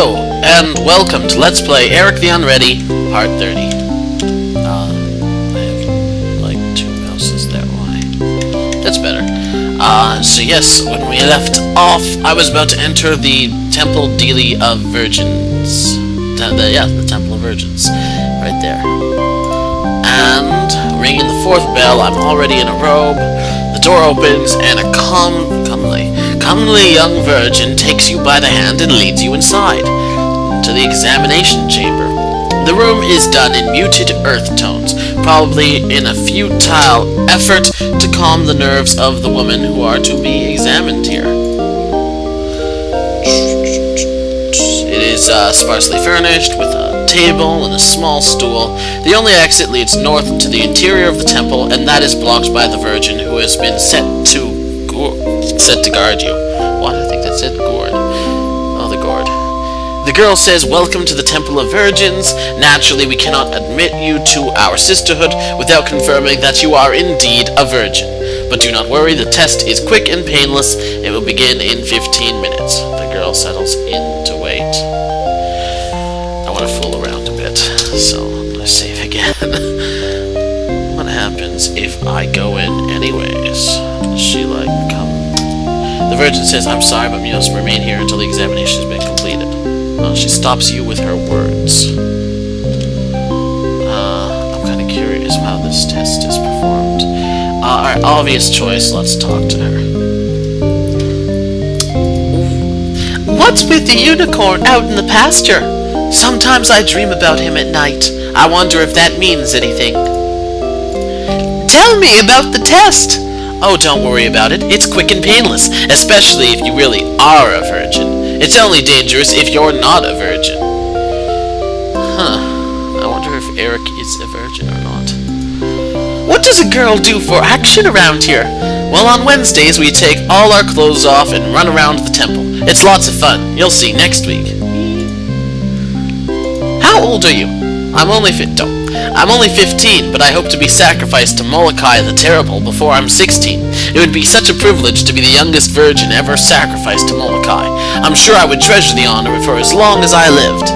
Hello, and welcome to Let's Play Eric the Unready, Part 30. I have, like, two mouses there, why? That's better. So yes, when we left off, I was about to enter the Temple Deely of Virgins. The Temple of Virgins. Right there. And, ringing the fourth bell, I'm already in a robe. The door opens, and a comely young virgin takes you by the hand and leads you inside, to the examination chamber. The room is done in muted earth tones, probably in a futile effort to calm the nerves of the women who are to be examined here. It is sparsely furnished, with a table and a small stool. The only exit leads north to the interior of the temple, and that is blocked by the virgin who has been set to guard you. What? I think that said gourd. Oh, the gourd. The girl says, "Welcome to the Temple of Virgins. Naturally, we cannot admit you to our sisterhood without confirming that you are indeed a virgin. But do not worry, the test is quick and painless. It will begin in 15 minutes. The girl settles in to wait. I want to fool around a bit, so I'm going to save again. What happens if I go in anyways? Does she, like, come? The virgin says, "I'm sorry, but you must remain here until the examination has been completed." Well, she stops you with her words. I'm kind of curious how this test is performed. Alright, obvious choice. Let's talk to her. "What's with the unicorn out in the pasture? Sometimes I dream about him at night. I wonder if that means anything." "Tell me about the test." "Oh, don't worry about it. It's quick and painless, especially if you really are a virgin. It's only dangerous if you're not a virgin." I wonder if Eric is a virgin or not. "What does a girl do for action around here?" "Well, on Wednesdays we take all our clothes off and run around the temple. It's lots of fun. You'll see next week." "How old are you?" I'm only 15, but I hope to be sacrificed to Molokai the Terrible before I'm 16. It would be such a privilege to be the youngest virgin ever sacrificed to Molokai. I'm sure I would treasure the honor for as long as I lived."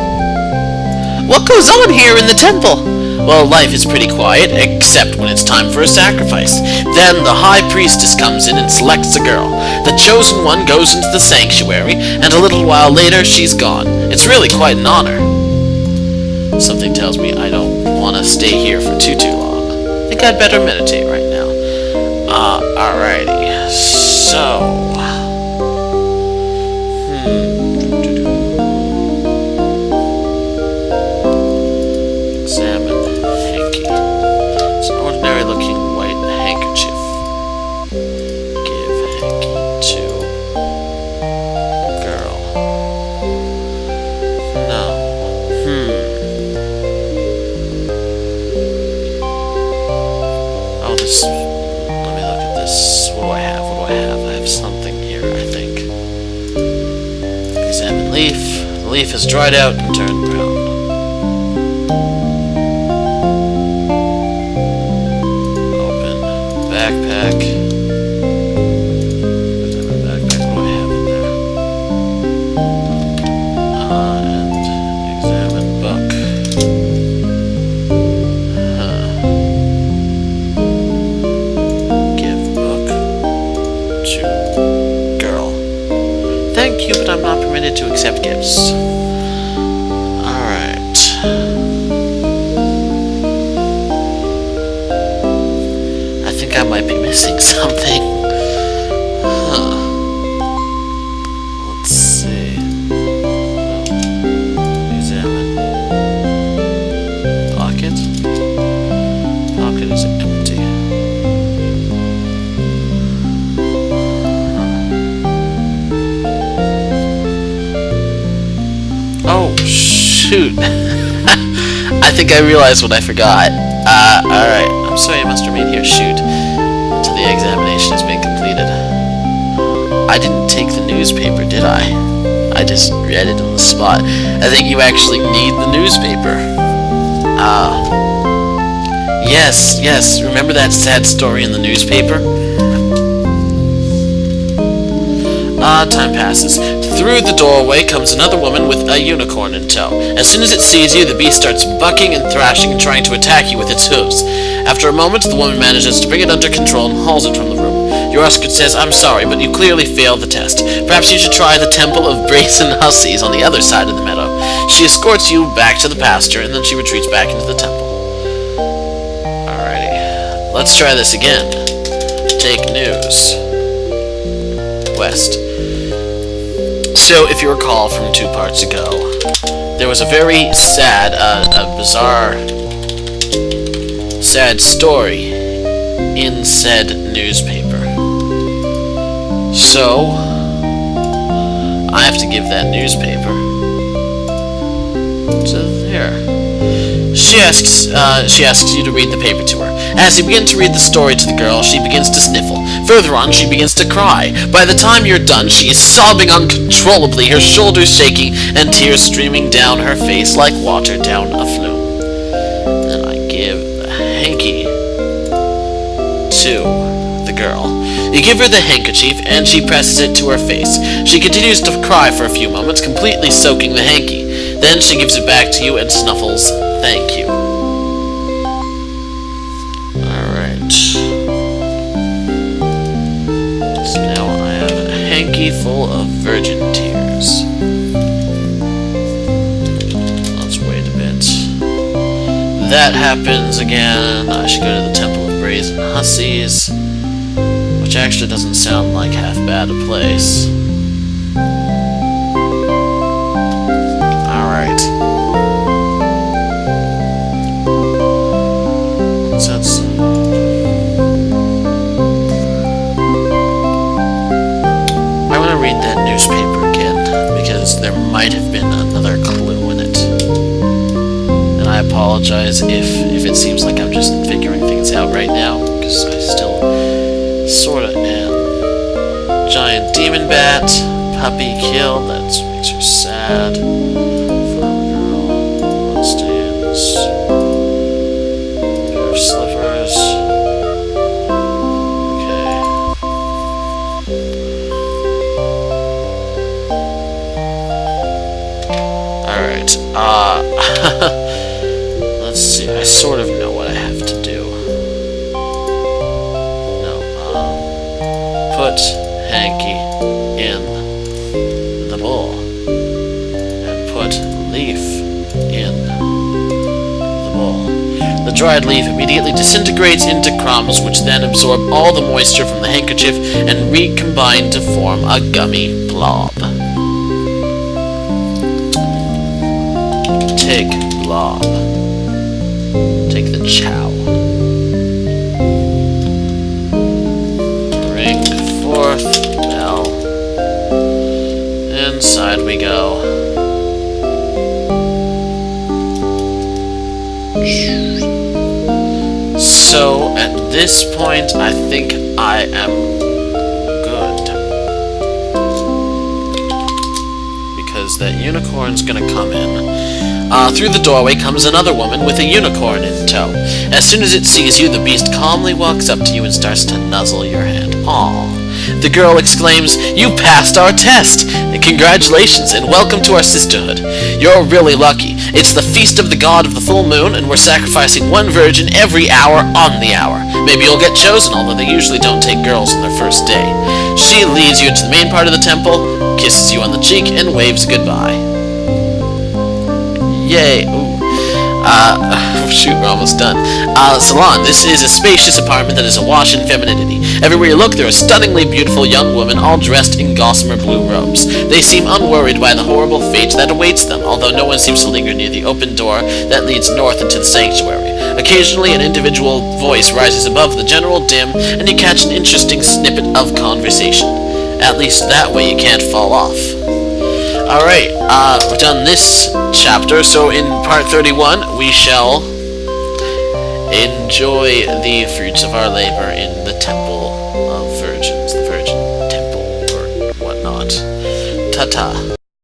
"What goes on here in the temple?" "Well, life is pretty quiet, except when it's time for a sacrifice. Then the high priestess comes in and selects a girl. The chosen one goes into the sanctuary, and a little while later she's gone. It's really quite an honor." Something tells me I don't want to stay here for too long. I think I'd better meditate right now. Alrighty. So... Examine hanky. It's an ordinary looking white handkerchief. Give hanky to girl. No. Let me look at this. What do I have? I have something here, I think. Examine leaf. The leaf has dried out and turned brown. Open. Backpack. Where's my backpack? What do I have in there? And examine book. Thank you, but I'm not permitted to accept gifts. Alright. I think I might be missing something. Let's see. Examine. Pocket. Pocket is empty. Oh, shoot. I think I realized what I forgot. Alright. I'm sorry I must remain here. Shoot. Till the examination has been completed. I didn't take the newspaper, did I? I just read it on the spot. I think you actually need the newspaper. Yes. Remember that sad story in the newspaper? Time passes. Through the doorway comes another woman with a unicorn in tow. As soon as it sees you, the beast starts bucking and thrashing and trying to attack you with its hooves. After a moment, the woman manages to bring it under control and hauls it from the room. Your escort says, "I'm sorry, but you clearly failed the test. Perhaps you should try the Temple of Brazen Hussies on the other side of the meadow." She escorts you back to the pasture, and then she retreats back into the temple. Alrighty. Let's try this again. Take news. West. So, if you recall from 2 parts ago, there was a very sad, bizarre, sad story in said newspaper. So, I have to give that newspaper to her. She asks you to read the paper to her. As you begin to read the story to the girl, she begins to sniffle. Further on, she begins to cry. By the time you're done, she is sobbing uncontrollably, her shoulders shaking, and tears streaming down her face like water down a flume. Then I give the hanky to the girl. You give her the handkerchief, and she presses it to her face. She continues to cry for a few moments, completely soaking the hanky. Then she gives it back to you and snuffles, "Thank you." Alright. So now I have a hanky full of virgin tears. Let's wait a bit. That happens again. I should go to the Temple of Brazen Hussies, which actually doesn't sound like half bad a place. Alright. So that's... I want to read that newspaper again, because there might have been another clue in it. And I apologize if it seems like I'm just figuring things out right now, because I still sorta am. Giant demon bat, puppy killed, that makes her sad. Farm girl, bloodstains, pair of slippers. Okay. Alright, let's see, I sort of know what I have to do. Put hanky in the bowl and put leaf in the bowl. The dried leaf immediately disintegrates into crumbs, which then absorb all the moisture from the handkerchief and recombine to form a gummy blob. Take blob. Take the chow. Bell. Inside we go. So at this point, I think I am good, because that unicorn's gonna come in. Through the doorway comes another woman with a unicorn in tow. As soon as it sees you, the beast calmly walks up to you and starts to nuzzle your hand. Aww. The girl exclaims, "You passed our test! Congratulations, and welcome to our sisterhood. You're really lucky. It's the feast of the god of the full moon, and we're sacrificing one virgin every hour on the hour. Maybe you'll get chosen, although they usually don't take girls on their first day." She leads you into the main part of the temple, kisses you on the cheek, and waves goodbye. Yay. Ooh. Shoot, we're almost done. Salon. This is a spacious apartment that is awash in femininity. Everywhere you look, there are stunningly beautiful young women, all dressed in gossamer blue robes. They seem unworried by the horrible fate that awaits them, although no one seems to linger near the open door that leads north into the sanctuary. Occasionally, an individual voice rises above the general dim, and you catch an interesting snippet of conversation. At least that way you can't fall off. Alright, we're done this chapter, so in part 31, we shall enjoy the fruits of our labor in the Temple of Virgins, the Virgin Temple, or whatnot. Ta-ta.